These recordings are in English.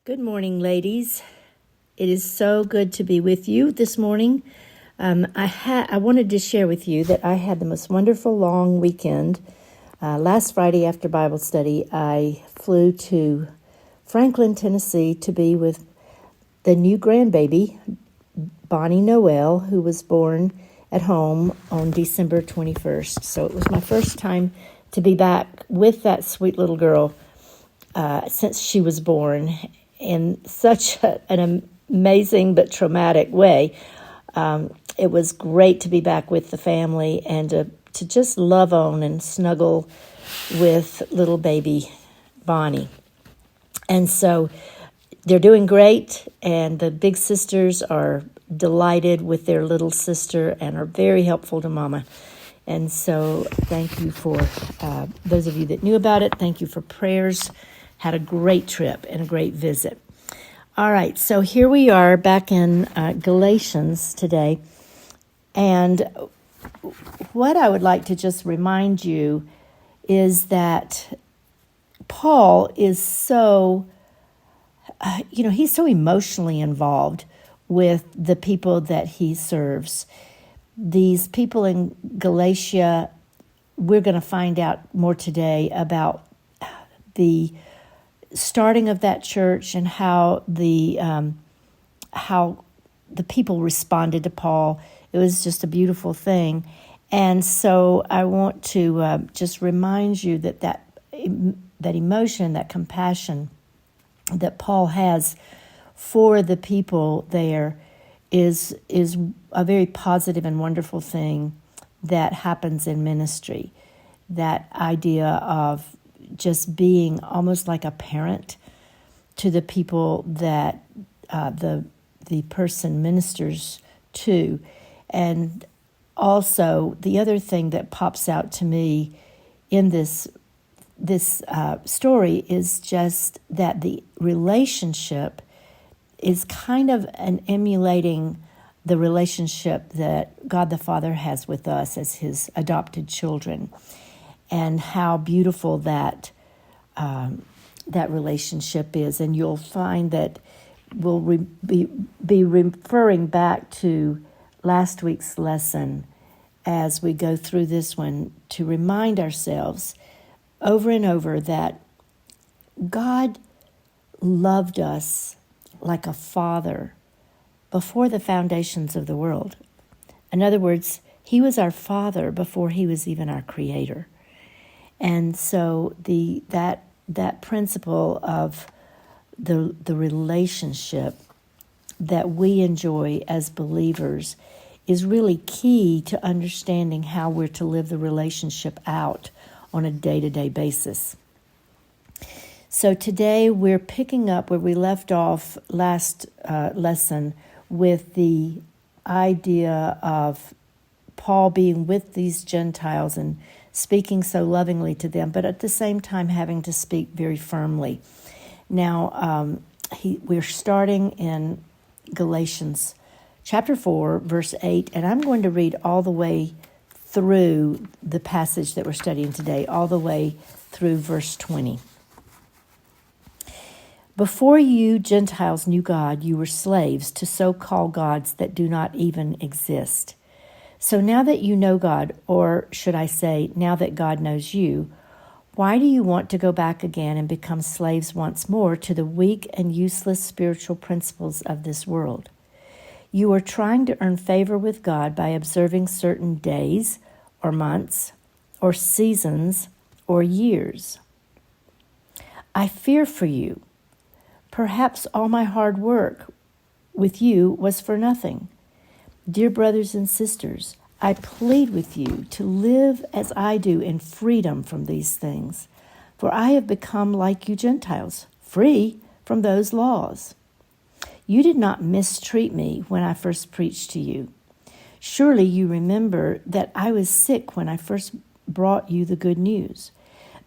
Good morning, ladies. It is so good to be with you this morning. I wanted to share with you that I had the most wonderful long weekend. Last Friday after Bible study, I flew to Franklin, Tennessee to be with the new grandbaby, Bonnie Noel, who was born at home on December 21st. So it was my first time to be back with that sweet little girl since she was born in such an amazing but traumatic way. It was great to be back with the family and to just love on and snuggle with little baby Bonnie. And so they're doing great, and the big sisters are delighted with their little sister and are very helpful to Mama. And so thank you for those of you that knew about it. Thank you for prayers. Had a great trip and a great visit. All right, so here we are back in Galatians today. And what I would like to just remind you is that Paul is so, he's so emotionally involved with the people that he serves. These people in Galatia, we're going to find out more today about the starting of that church and how the people responded to Paul. It was just a beautiful thing. And so I want to just remind you that emotion, that compassion that Paul has for the people there is a very positive and wonderful thing that happens in ministry. That idea of just being almost like a parent to the people that the person ministers to. And also the other thing that pops out to me in this story is just that the relationship is kind of an emulating the relationship that God the Father has with us as his adopted children, and how beautiful that relationship is. And you'll find that we'll be referring back to last week's lesson as we go through this one to remind ourselves over and over that God loved us like a father before the foundations of the world. In other words, he was our father before he was even our creator. And so that principle of the relationship that we enjoy as believers is really key to understanding how we're to live the relationship out on a day-to-day basis. So today we're picking up where we left off last lesson with the idea of Paul being with these Gentiles and speaking so lovingly to them, but at the same time having to speak very firmly. Now, we're starting in Galatians chapter 4, verse 8, and I'm going to read all the way through the passage that we're studying today, all the way through verse 20. Before you Gentiles knew God, you were slaves to so-called gods that do not even exist. So now that you know God, or should I say, now that God knows you, why do you want to go back again and become slaves once more to the weak and useless spiritual principles of this world? You are trying to earn favor with God by observing certain days or months or seasons or years. I fear for you. Perhaps all my hard work with you was for nothing. Dear brothers and sisters, I plead with you to live as I do in freedom from these things, for I have become like you Gentiles, free from those laws. You did not mistreat me when I first preached to you. Surely you remember that I was sick when I first brought you the good news.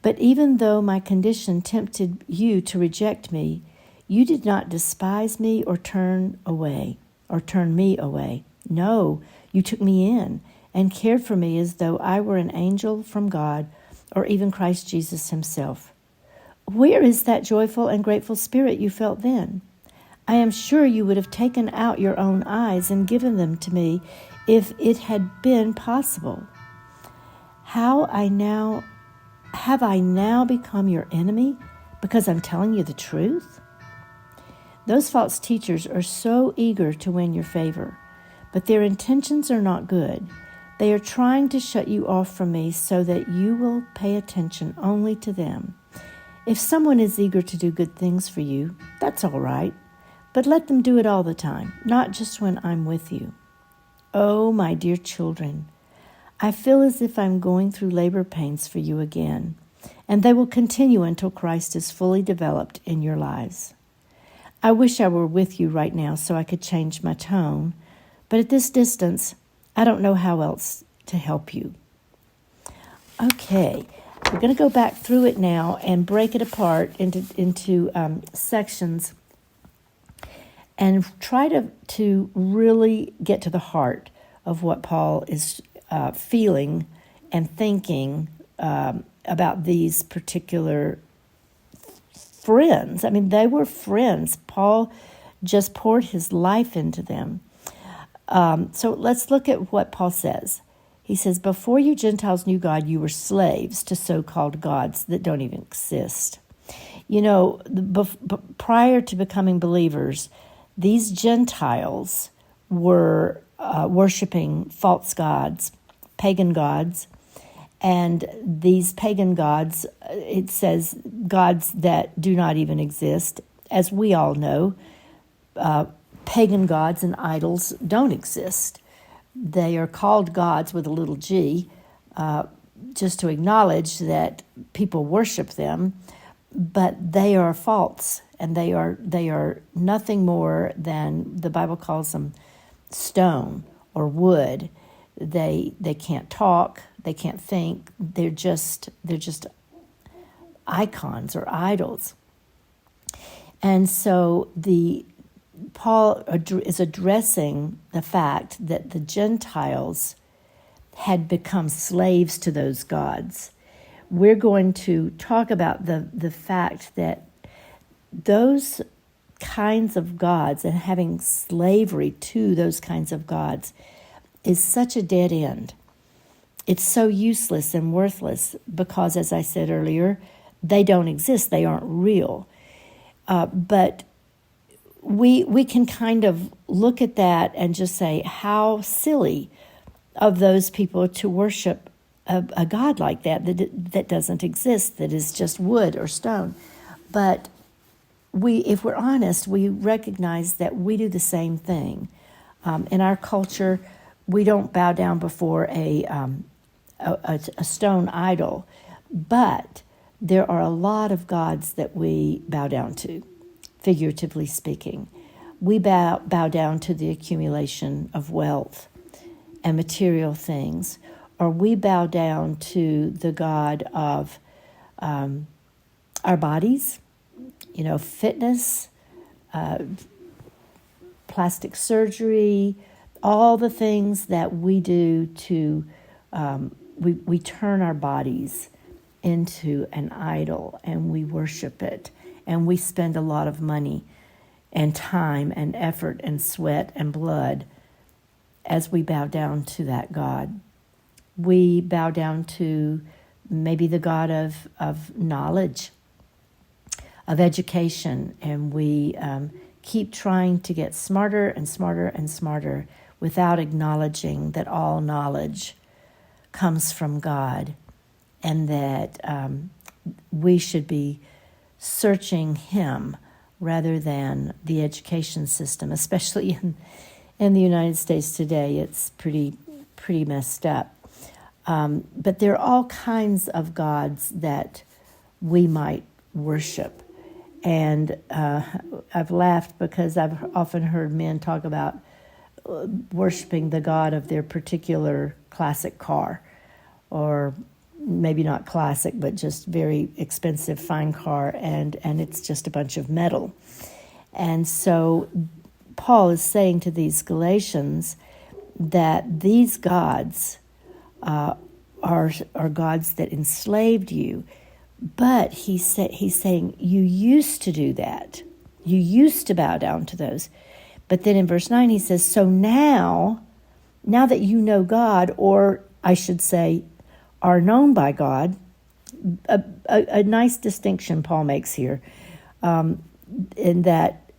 But even though my condition tempted you to reject me, you did not despise me or turn me away. No, you took me in and cared for me as though I were an angel from God or even Christ Jesus himself. Where is that joyful and grateful spirit you felt then? I am sure you would have taken out your own eyes and given them to me if it had been possible. Have I now become your enemy because I'm telling you the truth? Those false teachers are so eager to win your favor, but their intentions are not good. They are trying to shut you off from me so that you will pay attention only to them. If someone is eager to do good things for you, that's all right, but let them do it all the time, not just when I'm with you. Oh, my dear children, I feel as if I'm going through labor pains for you again, and they will continue until Christ is fully developed in your lives. I wish I were with you right now so I could change my tone, but at this distance, I don't know how else to help you. Okay, we're going to go back through it now and break it apart into sections and try to really get to the heart of what Paul is feeling and thinking about these particular friends. I mean, they were friends. Paul just poured his life into them. So let's look at what Paul says. He says, before you Gentiles knew God, you were slaves to so-called gods that don't even exist. You know, prior to becoming believers, these Gentiles were worshiping false gods, pagan gods, and these pagan gods, it says gods that do not even exist. As we all know, pagan gods and idols don't exist. They are called gods with a little g, just to acknowledge that people worship them, but they are false, and they are nothing more than, the Bible calls them stone or wood. They can't talk, they can't think. They're just icons or idols. And so Paul is addressing the fact that the Gentiles had become slaves to those gods. We're going to talk about the fact that those kinds of gods and having slavery to those kinds of gods is such a dead end. It's so useless and worthless because, as I said earlier, they don't exist. They aren't real. But we can kind of look at that and just say, how silly of those people to worship a God like that doesn't exist, that is just wood or stone. But if we're honest, we recognize that we do the same thing. In our culture, we don't bow down before a stone idol, but there are a lot of gods that we bow down to, figuratively speaking. We bow down to the accumulation of wealth and material things, or we bow down to the god of our bodies, fitness, plastic surgery, all the things that we do to, we turn our bodies into an idol and we worship it, and we spend a lot of money and time and effort and sweat and blood as we bow down to that God. We bow down to maybe the God of knowledge, of education, and we keep trying to get smarter and smarter and smarter without acknowledging that all knowledge comes from God, and that we should be searching Him rather than the education system, especially in the United States today. It's pretty messed up. But there are all kinds of gods that we might worship. And I've laughed because I've often heard men talk about worshiping the god of their particular classic car, or maybe not classic, but just very expensive, fine car, and it's just a bunch of metal. And so Paul is saying to these Galatians that these gods are gods that enslaved you, But he's saying, you used to do that. You used to bow down to those. But then in verse 9 he says, so now that you know God, or I should say, are known by God, a nice distinction Paul makes here, in that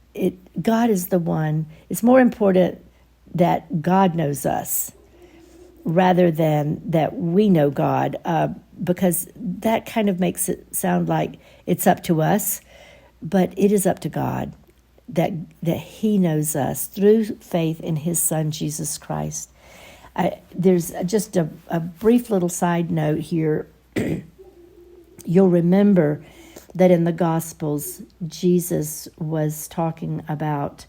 God is the one. It's more important that God knows us rather than that we know God, because that kind of makes it sound like it's up to us, but it is up to God that he knows us through faith in his Son, Jesus Christ. There's just a brief little side note here. You'll remember that in the Gospels, Jesus was talking about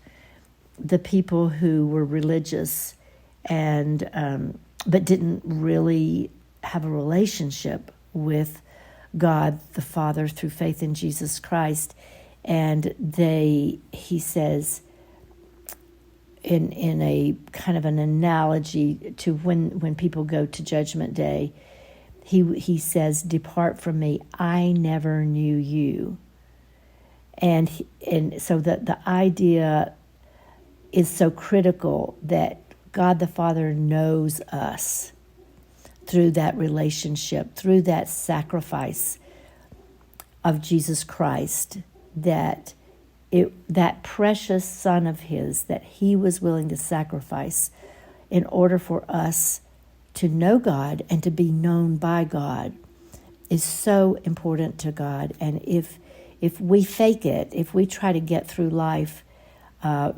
the people who were religious and but didn't really have a relationship with God the Father through faith in Jesus Christ. And he says, in a kind of an analogy to when people go to Judgment Day, he says, depart from me, I never knew you. And so the idea is so critical that God the Father knows us through that relationship, through that sacrifice of Jesus Christ, that precious Son of his that he was willing to sacrifice in order for us to know God and to be known by God is so important to God. And if we fake it, if we try to get through life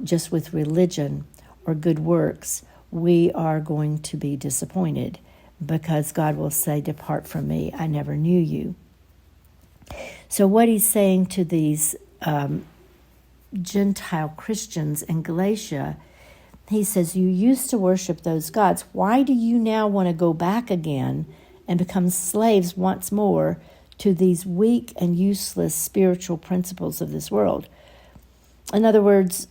just with religion or good works, we are going to be disappointed, because God will say, depart from me, I never knew you. So what he's saying to these Gentile Christians in Galatia, he says, you used to worship those gods. Why do you now want to go back again and become slaves once more to these weak and useless spiritual principles of this world? In other words,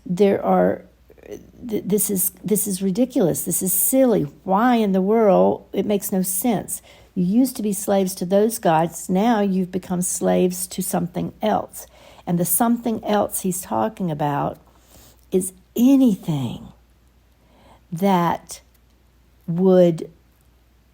this is ridiculous. This is silly. Why in the world? It makes no sense. You used to be slaves to those gods. Now you've become slaves to something else. And the something else he's talking about is anything that would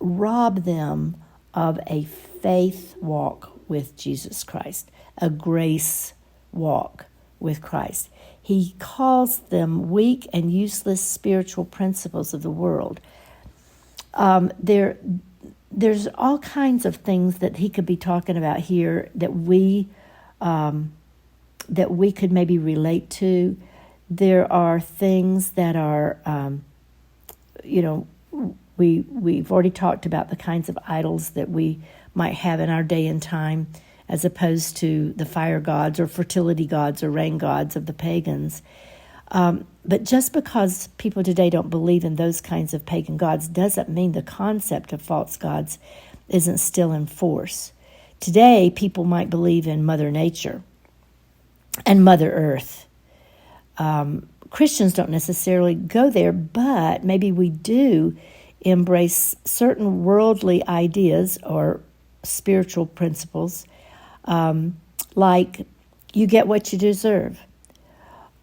rob them of a faith walk with Jesus Christ, a grace walk with Christ. He calls them weak and useless spiritual principles of the world. There's all kinds of things that he could be talking about here that we could maybe relate to. There are things that are, we've already talked about the kinds of idols that we might have in our day and time, as opposed to the fire gods or fertility gods or rain gods of the pagans. But just because people today don't believe in those kinds of pagan gods doesn't mean the concept of false gods isn't still in force. Today, people might believe in Mother Nature and Mother Earth. Christians don't necessarily go there, but maybe we do embrace certain worldly ideas or spiritual principles, like you get what you deserve.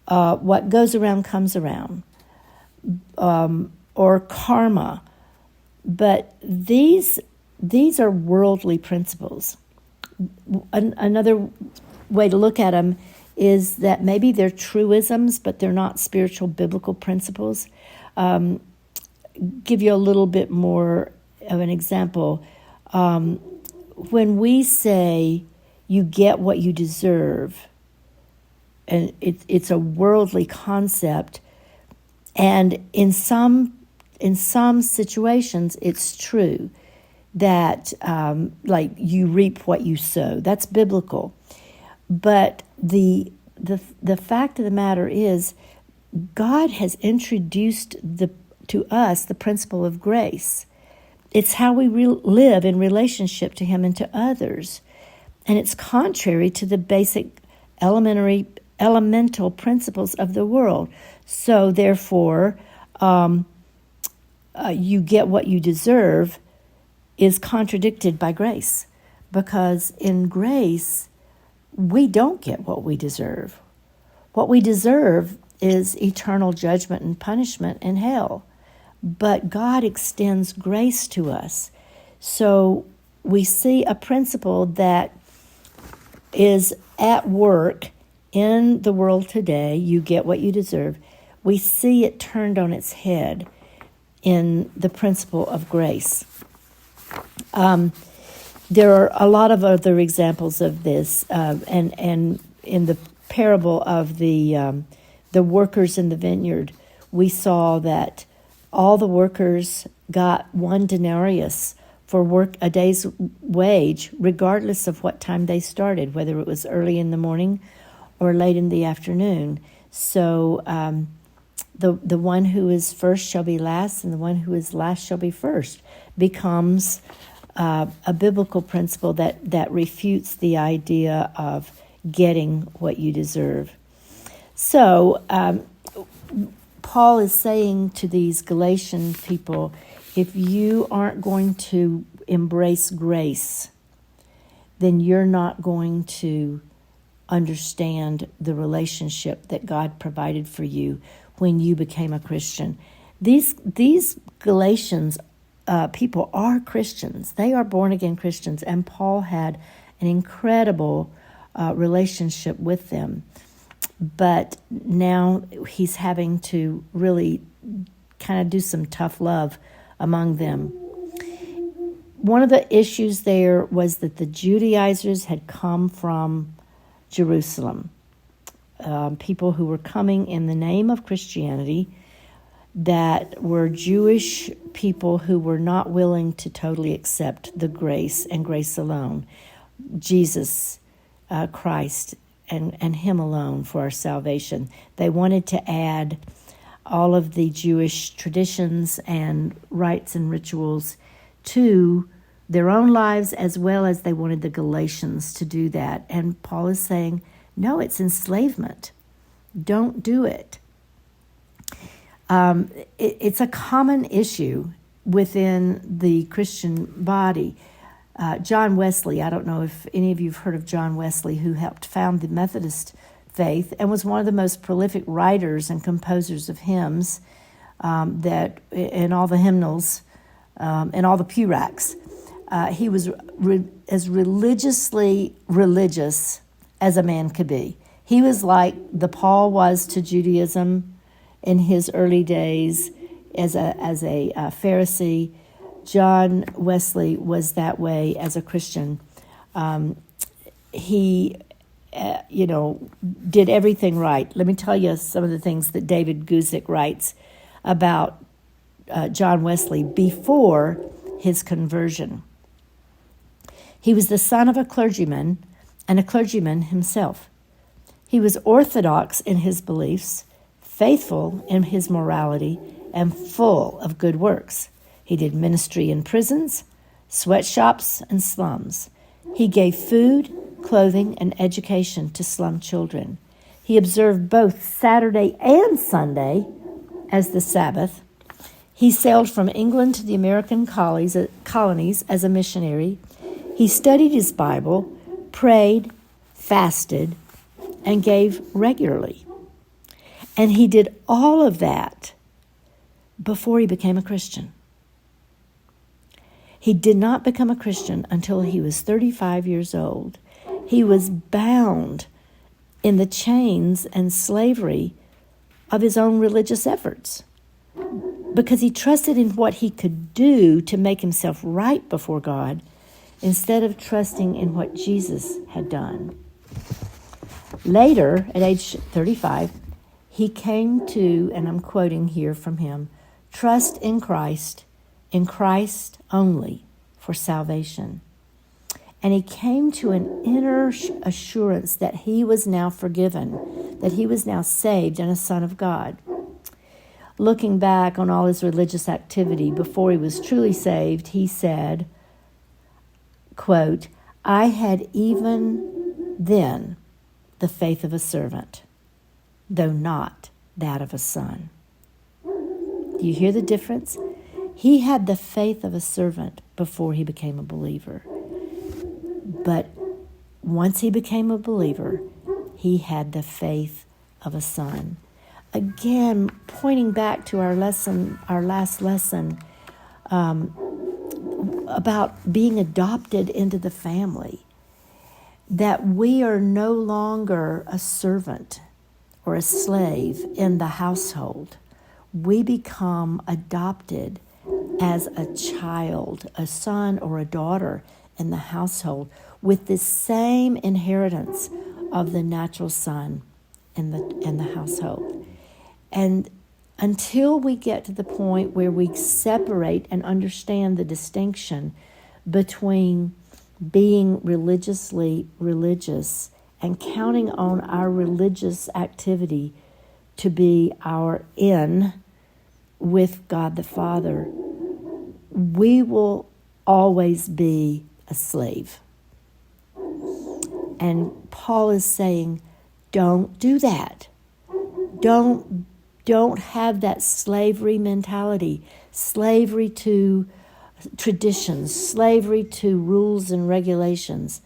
What goes around comes around, or karma. But these are worldly principles. Another way to look at them is that maybe they're truisms, but they're not spiritual biblical principles. Give you a little bit more of an example. When we say you get what you deserve, and it's a worldly concept, and in some situations it's true that like you reap what you sow. That's biblical. But the fact of the matter is, God has introduced to us the principle of grace. It's how we live in relationship to Him and to others. And it's contrary to the basic elemental principles of the world. So therefore, you get what you deserve is contradicted by grace. because in grace, we don't get what we deserve. What we deserve is eternal judgment and punishment in hell. But God extends grace to us. So we see a principle that is at work in the world today. You get what you deserve. We see it turned on its head in the principle of grace. There are a lot of other examples of this, and in the parable of the workers in the vineyard, we saw that all the workers got 1 denarius for a day's wage, regardless of what time they started, whether it was early in the morning or late in the afternoon. So the one who is first shall be last, and the one who is last shall be first, becomes a biblical principle that refutes the idea of getting what you deserve. So Paul is saying to these Galatian people, if you aren't going to embrace grace, then you're not going to understand the relationship that God provided for you when you became a Christian. These Galatians people are Christians. They are born-again Christians, and Paul had an incredible relationship with them. But now he's having to really kind of do some tough love among them. One of the issues there was that the Judaizers had come from Jerusalem. People who were coming in the name of Christianity, that were Jewish people who were not willing to totally accept the grace and grace alone, Jesus Christ and Him alone for our salvation. They wanted to add all of the Jewish traditions and rites and rituals to their own lives, as well as they wanted the Galatians to do that. And Paul is saying, no, it's enslavement. Don't do it. It's a common issue within the Christian body. John Wesley, I don't know if any of you have heard of John Wesley, who helped found the Methodist faith and was one of the most prolific writers and composers of hymns that in all the hymnals and all the pew racks. He was as religiously religious as a man could be. He was like the Paul was to Judaism in his early days as a Pharisee. John Wesley was that way as a Christian. He, did everything right. Let me tell you some of the things that David Guzik writes about John Wesley before his conversion. He was the son of a clergyman and a clergyman himself. He was orthodox in his beliefs, faithful in his morality, and full of good works. He did ministry in prisons, sweatshops, and slums. He gave food, clothing, and education to slum children. He observed both Saturday and Sunday as the Sabbath. He sailed from England to the American colonies as a missionary. He studied his Bible, prayed, fasted, and gave regularly. And he did all of that before he became a Christian. He did not become a Christian until he was 35 years old. He was bound in the chains and slavery of his own religious efforts because he trusted in what he could do to make himself right before God instead of trusting in what Jesus had done. Later, at age 35, he came to, and I'm quoting here from him, trust in Christ only for salvation. And he came to an inner assurance that he was now forgiven, that he was now saved and a son of God. Looking back on all his religious activity before he was truly saved, he said, quote, I had even then the faith of a servant, though not that of a son. Do you hear the difference? He had the faith of a servant before he became a believer. But once he became a believer, he had the faith of a son. Again, pointing back to our last lesson, about being adopted into the family, that we are no longer a servant or a slave in the household. We become adopted as a child, a son or a daughter in the household, with the same inheritance of the natural son in the household. And until we get to the point where we separate and understand the distinction between being religiously religious and counting on our religious activity to be our in with God the Father, we will always be a slave. And Paul is saying, don't do that. Don't have that slavery mentality, slavery to traditions, slavery to rules and regulations.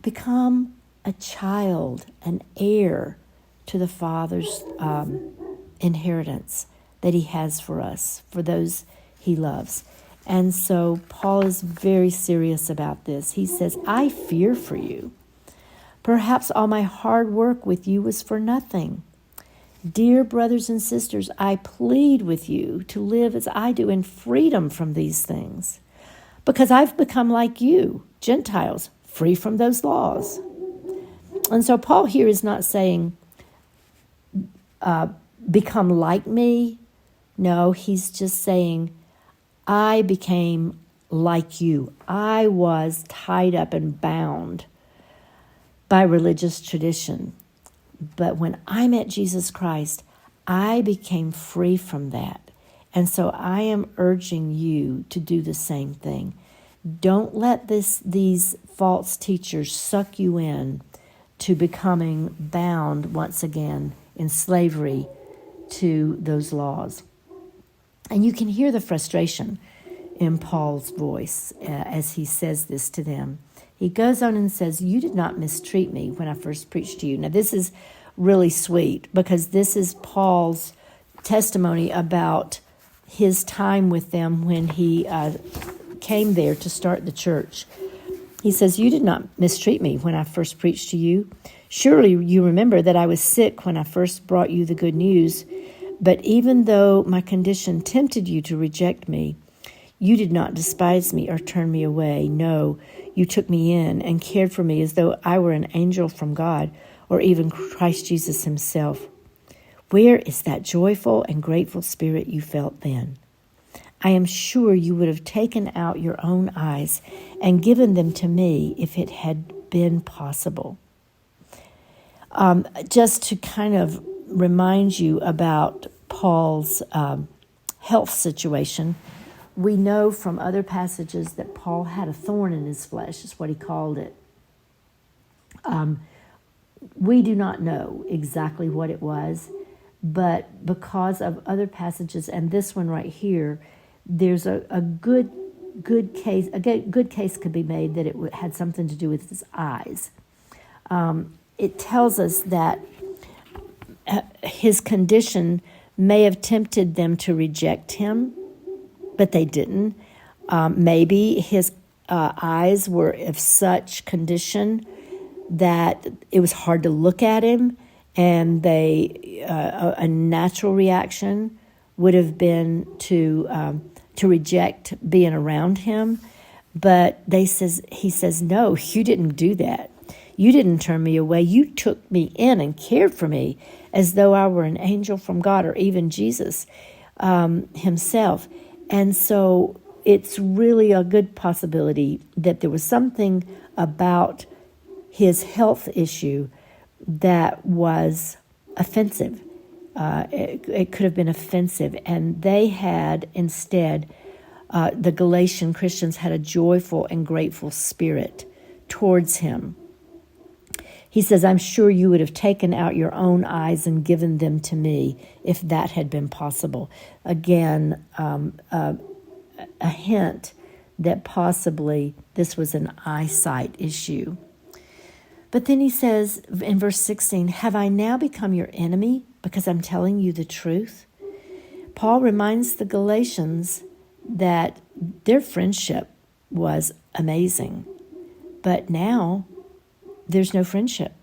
Become a child, an heir to the Father's inheritance that he has for us, for those he loves. And so Paul is very serious about this. He says, I fear for you. Perhaps all my hard work with you was for nothing. Dear brothers and sisters, I plead with you to live as I do in freedom from these things, because I've become like you, Gentiles, free from those laws. And so Paul here is not saying, become like me. No, he's just saying, I became like you. I was tied up and bound by religious tradition. But when I met Jesus Christ, I became free from that. And so I am urging you to do the same thing. Don't let these false teachers suck you in to becoming bound once again in slavery to those laws. And you can hear the frustration in Paul's voice as he says this to them. He goes on and says, you did not mistreat me when I first preached to you. Now, this is really sweet because this is Paul's testimony about his time with them when he came there to start the church. He says, you did not mistreat me when I first preached to you. Surely you remember that I was sick when I first brought you the good news. But even though my condition tempted you to reject me, you did not despise me or turn me away. No, you took me in and cared for me as though I were an angel from God or even Christ Jesus himself. Where is that joyful and grateful spirit you felt then? I am sure you would have taken out your own eyes and given them to me if it had been possible. Just to kind of remind you about Paul's health situation, we know from other passages that Paul had a thorn in his flesh, is what he called it. We do not know exactly what it was, but because of other passages and this one right here, there's a good case. A good case could be made that it had something to do with his eyes. It tells us that his condition may have tempted them to reject him, but they didn't. Maybe his eyes were of such condition that it was hard to look at him, and a natural reaction would have been to reject being around him. But he says, no, you didn't do that. You didn't turn me away. You took me in and cared for me as though I were an angel from God or even Jesus himself. And so it's really a good possibility that there was something about his health issue that was offensive. It could have been offensive. And they had instead, the Galatian Christians had a joyful and grateful spirit towards him. He says, I'm sure you would have taken out your own eyes and given them to me if that had been possible. Again, a hint that possibly this was an eyesight issue. But then he says in verse 16, have I now become your enemy because I'm telling you the truth? Paul reminds the Galatians that their friendship was amazing, but now there's no friendship.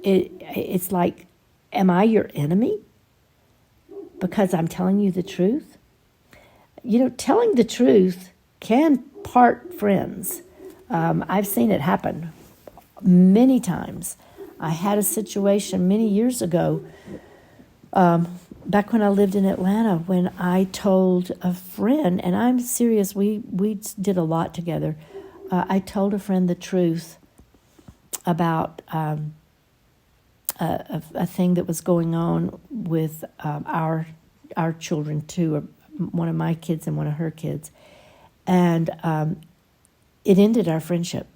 It's like, am I your enemy because I'm telling you the truth? You know, telling the truth can part friends. I've seen it happen many times. I had a situation many years ago, back when I lived in Atlanta, when I told a friend, and I'm serious, we did a lot together. I told a friend the truth about a thing that was going on with our children too, one of my kids and one of her kids, and it ended our friendship.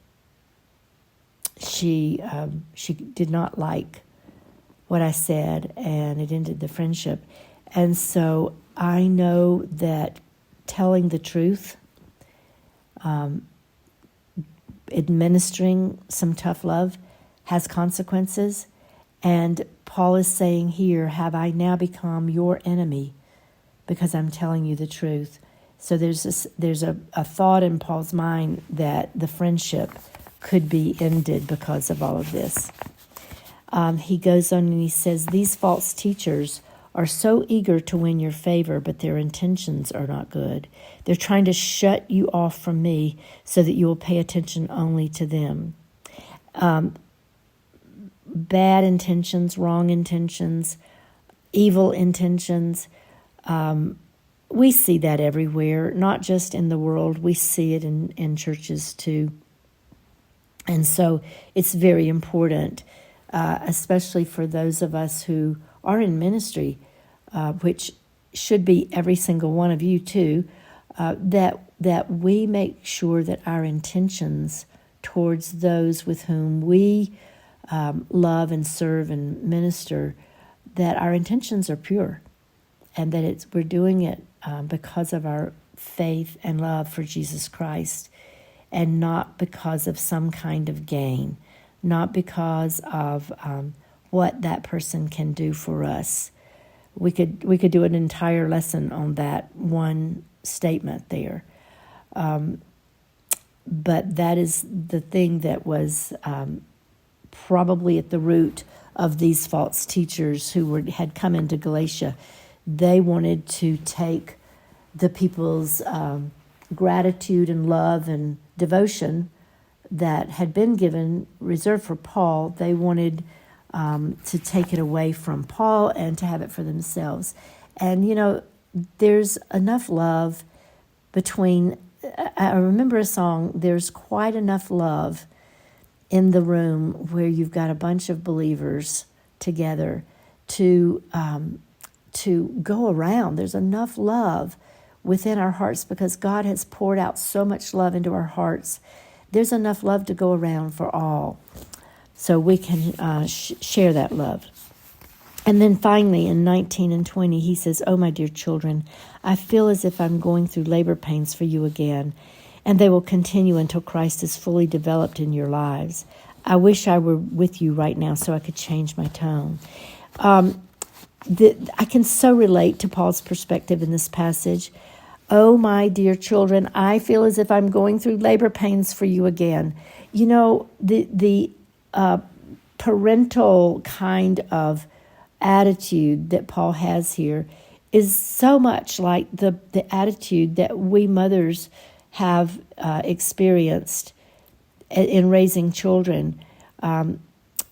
She did not like what I said, and it ended the friendship. And so I know that telling the truth, administering some tough love has consequences. And Paul is saying here, have I now become your enemy because I'm telling you the truth? So there's a thought in Paul's mind that the friendship could be ended because of all of this. He goes on and he says, these false teachers are so eager to win your favor, but their intentions are not good. They're trying to shut you off from me so that you will pay attention only to them. Bad intentions, wrong intentions, evil intentions. We see that everywhere, not just in the world. We see it in churches too. And so it's very important, especially for those of us who are in ministry, which should be every single one of you too, that we make sure that our intentions towards those with whom we love and serve and minister, that our intentions are pure, and that we're doing it because of our faith and love for Jesus Christ, and not because of some kind of gain, not because of what that person can do for us. We could do an entire lesson on that one statement there. But that is the thing that was probably at the root of these false teachers who had come into Galatia. They wanted to take the people's gratitude and love and devotion that had been given, reserved for Paul. They wanted to take it away from Paul and to have it for themselves. And, you know, there's enough love between, I remember a song, there's quite enough love in the room where you've got a bunch of believers together to go around. There's enough love within our hearts because God has poured out so much love into our hearts. There's enough love to go around for all. So we can share that love. And then finally in 19 and 20, he says, oh, my dear children, I feel as if I'm going through labor pains for you again, and they will continue until Christ is fully developed in your lives. I wish I were with you right now so I could change my tone. I can so relate to Paul's perspective in this passage. Oh, my dear children, I feel as if I'm going through labor pains for you again. You know, the parental kind of attitude that Paul has here is so much like the attitude that we mothers have experienced in raising children.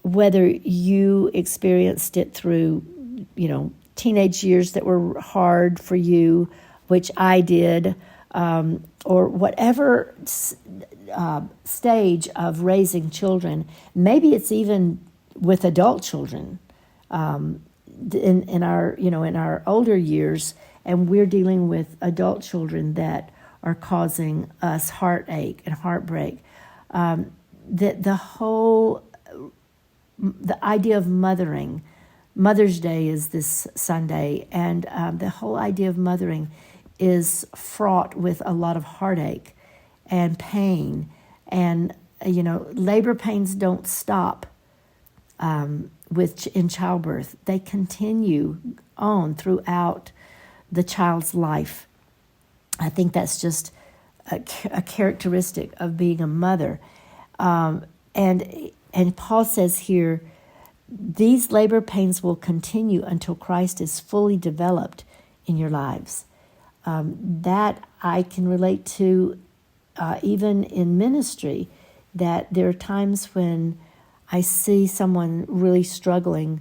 Whether you experienced it through, you know, teenage years that were hard for you, which I did, or whatever stage of raising children. Maybe it's even with adult children in our older years, and we're dealing with adult children that are causing us heartache and heartbreak. The idea of mothering. Mother's Day is this Sunday, and the whole idea of mothering is fraught with a lot of heartache and pain. And, labor pains don't stop in childbirth. They continue on throughout the child's life. I think that's just a characteristic of being a mother. And Paul says here, these labor pains will continue until Christ is fully developed in your lives. That I can relate to even in ministry, that there are times when I see someone really struggling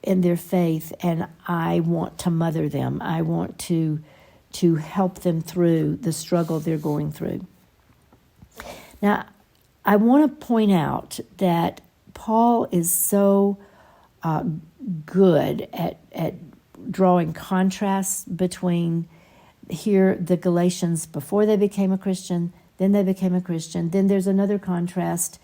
in their faith and I want to mother them. I want to help them through the struggle they're going through. Now, I want to point out that Paul is so good at drawing contrasts between here the Galatians before they became a Christian, then they became a Christian. Then there's another contrast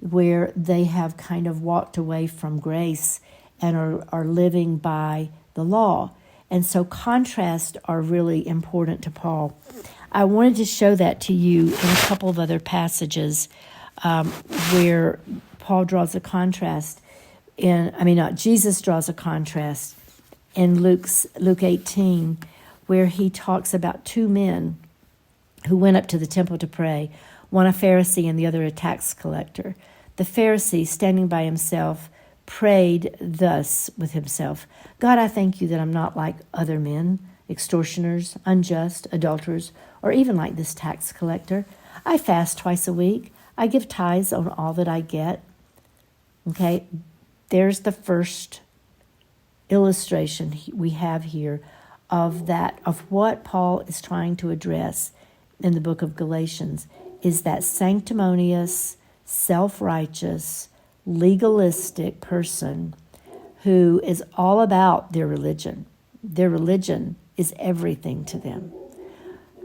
where they have kind of walked away from grace and are living by the law. And so contrasts are really important to Paul. I wanted to show that to you in a couple of other passages where Paul draws a contrast Jesus draws a contrast in Luke 18, where he talks about two men who went up to the temple to pray, one a Pharisee and the other a tax collector. The Pharisee, standing by himself, prayed thus with himself, God, I thank you that I'm not like other men, extortioners, unjust, adulterers, or even like this tax collector. I fast twice a week. I give tithes on all that I get. Okay, there's the first illustration we have here of what Paul is trying to address in the book of Galatians, is that sanctimonious, self-righteous, legalistic person who is all about their religion. Their religion is everything to them.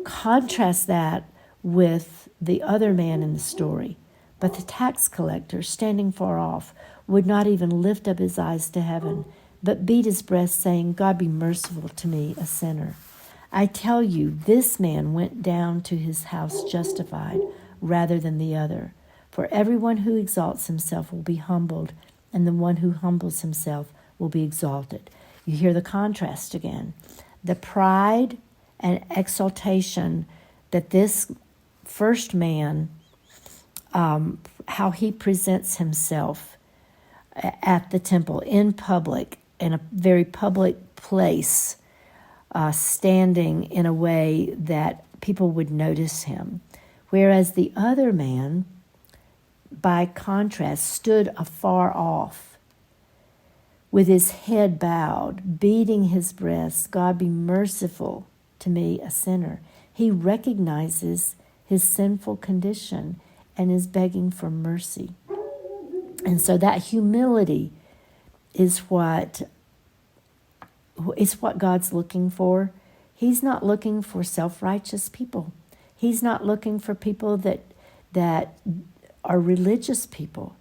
Contrast that with the other man in the story. But the tax collector, standing far off, would not even lift up his eyes to heaven, but beat his breast, saying, God, be merciful to me, a sinner. I tell you, this man went down to his house justified rather than the other. For everyone who exalts himself will be humbled, and the one who humbles himself will be exalted. You hear the contrast again. The pride and exaltation that this first man, how he presents himself at the temple in public, in a very public place, standing in a way that people would notice him. Whereas the other man, by contrast, stood afar off with his head bowed, beating his breast, God, be merciful to me, a sinner. He recognizes his sinful condition and is begging for mercy. And so that humility is what God's looking for. He's not looking for self-righteous people. He's not looking for people that are religious people.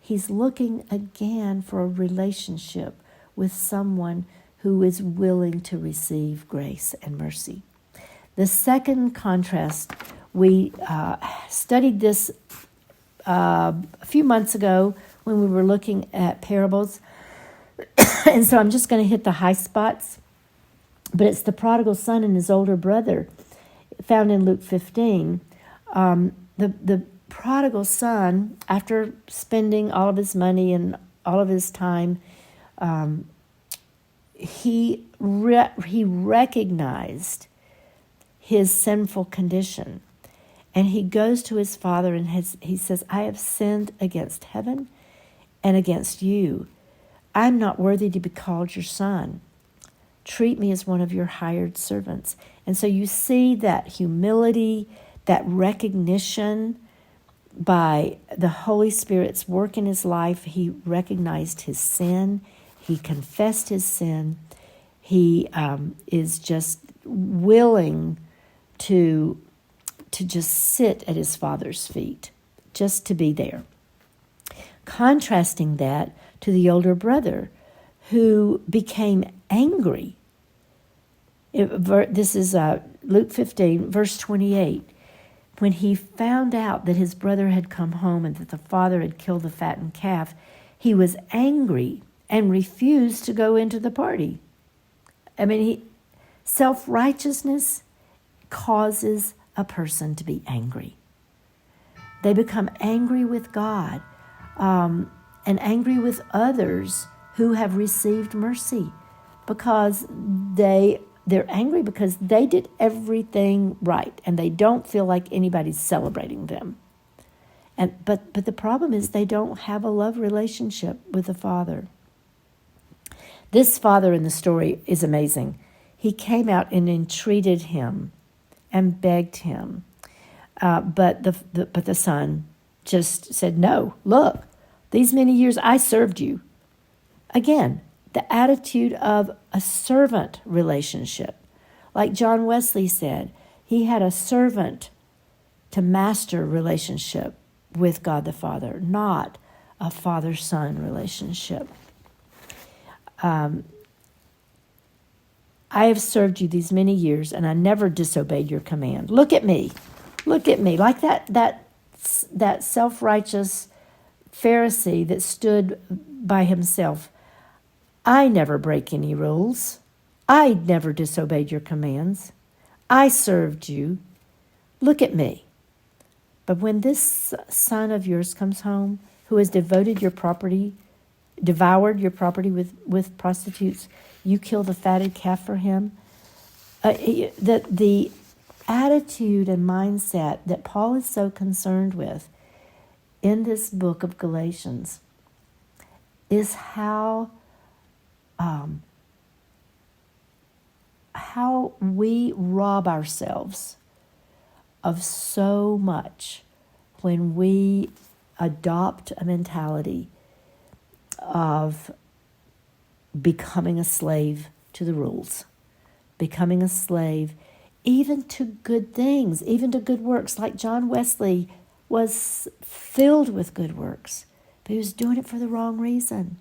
He's looking again for a relationship with someone who is willing to receive grace and mercy. The second contrast, we studied this a few months ago when we were looking at parables. And so I'm just going to hit the high spots. But it's the prodigal son and his older brother, found in Luke 15. The prodigal son, after spending all of his money and all of his time, he recognized his sinful condition. And he goes to his father and he says, I have sinned against heaven and against you. I'm not worthy to be called your son. Treat me as one of your hired servants. And so you see that humility, that recognition by the Holy Spirit's work in his life. He recognized his sin. He confessed his sin. He is just willing to just sit at his father's feet, just to be there. Contrasting that to the older brother who became angry This is Luke 15, verse 28. When he found out that his brother had come home and that the father had killed the fattened calf, he was angry and refused to go into the party. I mean, self-righteousness causes a person to be angry. They become angry with God and angry with others who have received mercy because they're angry because they did everything right and they don't feel like anybody's celebrating them. But the problem is they don't have a love relationship with the Father. This father in the story is amazing. He came out and entreated him and begged him. But the son just said, no, look, these many years I served you. Again, the attitude of a servant relationship. Like John Wesley said, he had a servant to master relationship with God the Father, not a father-son relationship. I have served you these many years, and I never disobeyed your command. Look at me. Look at me. Like that self-righteous Pharisee that stood by himself. I never break any rules. I never disobeyed your commands. I served you. Look at me. But when this son of yours comes home, who has devoured your property with prostitutes, you kill the fatted calf for him. The attitude and mindset that Paul is so concerned with in this book of Galatians is how we rob ourselves of so much when we adopt a mentality of becoming a slave to the rules, becoming a slave even to good things, even to good works. Like John Wesley was filled with good works, but he was doing it for the wrong reason.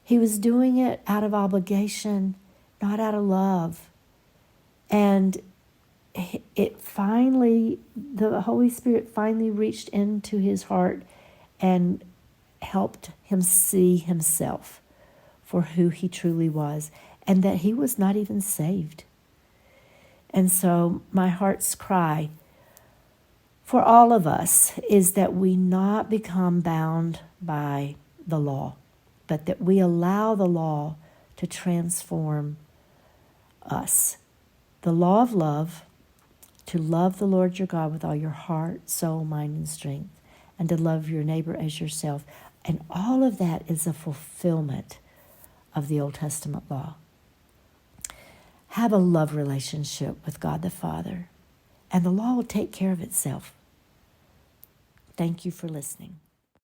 He was doing it out of obligation, not out of love. And it finally, the Holy Spirit finally reached into his heart and helped him see himself for who he truly was, and that he was not even saved. And so my heart's cry for all of us is that we not become bound by the law, but that we allow the law to transform us. The law of love, to love the Lord your God with all your heart, soul, mind, and strength, and to love your neighbor as yourself. And all of that is a fulfillment of the Old Testament law. Have a love relationship with God the Father, and the law will take care of itself. Thank you for listening.